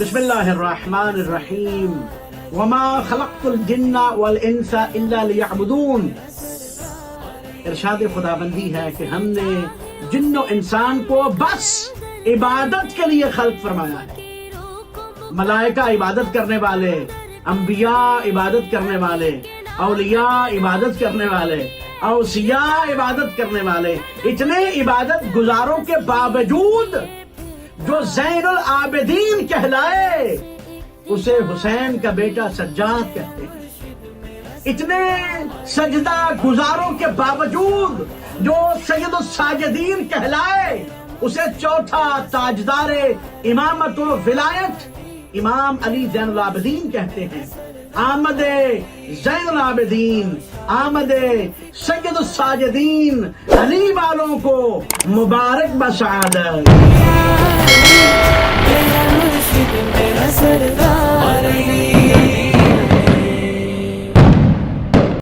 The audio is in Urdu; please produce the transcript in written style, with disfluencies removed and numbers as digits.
بسم اللہ الرحمن الرحیم وما خلقت الجن والانس الا لیعبدون. ارشاد خداوندی ہے کہ ہم نے جن و انسان کو بس عبادت کے لیے خلق فرمایا ہے. ملائکہ عبادت کرنے والے، انبیاء عبادت کرنے والے، اولیاء عبادت کرنے والے، اوصیاء عبادت کرنے والے، اتنے عبادت گزاروں کے باوجود جو زین العابدین کہلائے اسے حسین کا بیٹا سجاد کہتے ہیں. اتنے سجدہ گزاروں کے باوجود جو سید الساجدین کہلائے اسے چوتھا تاجدار امامت و ولایت امام علی زین العابدین کہتے ہیں. آمد زین العابدین، آمد سید الساجدین علی والوں کو مبارک بسعادت.